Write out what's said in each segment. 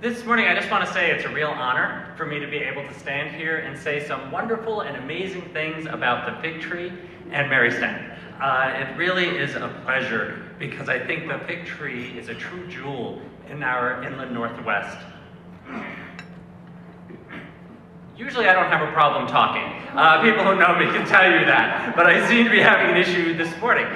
This morning, I just want to say it's a real honor for me to be able to stand here and say some wonderful and amazing things about the fig tree and Mary Stamp. It really is a pleasure because I think the fig tree is a true jewel in our inland Northwest. Usually I don't have a problem talking. People who know me can tell you that, but I seem to be having an issue this morning.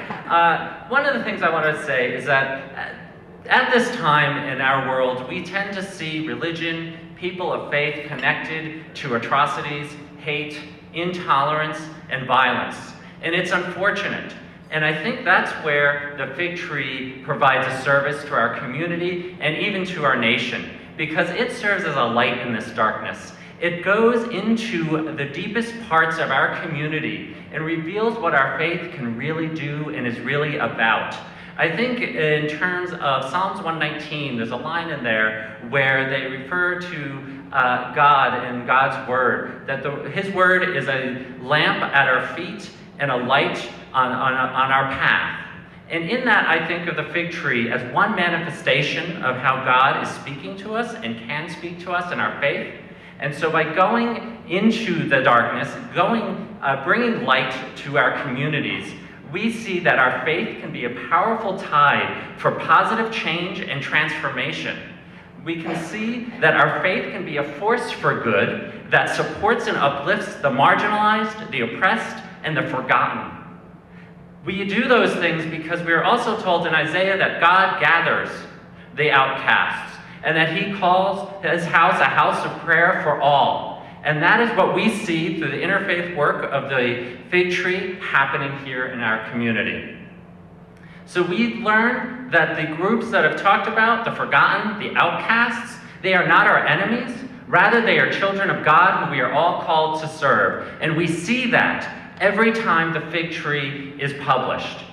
One of the things I want to say is that at this time in our world, we tend to see religion, people of faith connected to atrocities, hate, intolerance, and violence. And it's unfortunate. And I think that's where the fig tree provides a service to our community and even to our nation, because it serves as a light in this darkness. It goes into the deepest parts of our community and reveals what our faith can really do and is really about. I think in terms of Psalms 119, there's a line in there where they refer to God and God's word, that his word is a lamp at our feet and a light on our path. And in that, I think of the fig tree as one manifestation of how God is speaking to us and can speak to us in our faith. And so by going into the darkness, bringing light to our communities, we see that our faith can be a powerful tide for positive change and transformation. We can see that our faith can be a force for good that supports and uplifts the marginalized, the oppressed, and the forgotten. We do those things because we are also told in Isaiah that God gathers the outcasts and that he calls his house a house of prayer for all. And that is what we see through the interfaith work of the fig tree happening here in our community. So we learn that the groups that I've talked about, the forgotten, the outcasts, they are not our enemies. Rather, they are children of God who we are all called to serve. And we see that every time the fig tree is published.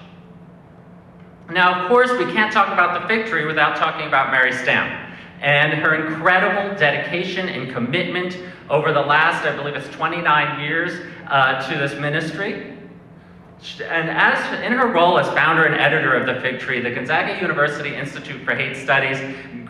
Now, of course, we can't talk about the fig tree without talking about Mary Stamp and her incredible dedication and commitment over the last, I believe it's 29 years, to this ministry. And as in her role as founder and editor of the Fig Tree, the Gonzaga University Institute for Hate Studies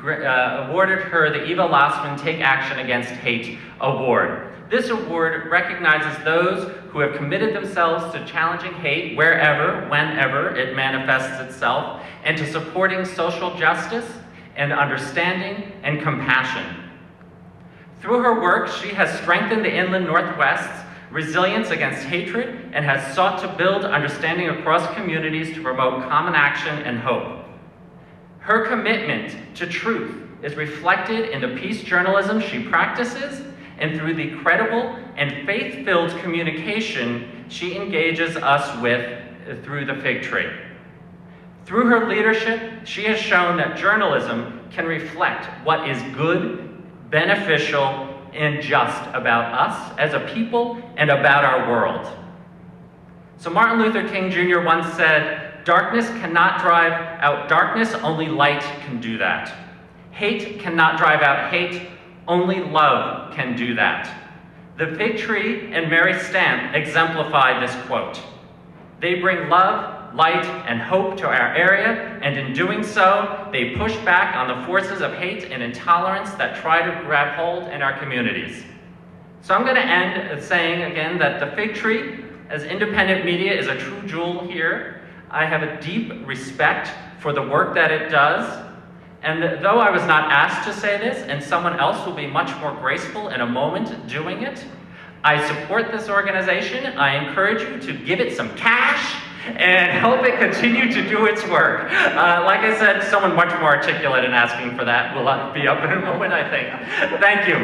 awarded her the Eva Lossman Take Action Against Hate Award. This award recognizes those who have committed themselves to challenging hate wherever, whenever it manifests itself, and to supporting social justice and understanding and compassion. Through her work, she has strengthened the inland Northwest's resilience against hatred and has sought to build understanding across communities to promote common action and hope. Her commitment to truth is reflected in the peace journalism she practices and through the credible and faith-filled communication she engages us with through the fig tree. Through her leadership, she has shown that journalism can reflect what is good, beneficial, and just about us as a people and about our world. So Martin Luther King Jr. once said, "Darkness cannot drive out darkness, only light can do that. Hate cannot drive out hate, only love can do that." The fig tree and Mary Stamp exemplify this quote. They bring love, light, and hope to our area, and in doing so, they push back on the forces of hate and intolerance that try to grab hold in our communities. So I'm going to end saying again that the fig tree, as independent media, is a true jewel here. I have a deep respect for the work that it does, and though I was not asked to say this, and someone else will be much more graceful in a moment doing it, I support this organization. I encourage you to give it some cash and help it continue to do its work. Like I said, someone much more articulate in asking for that will be up in a moment, I think. Thank you.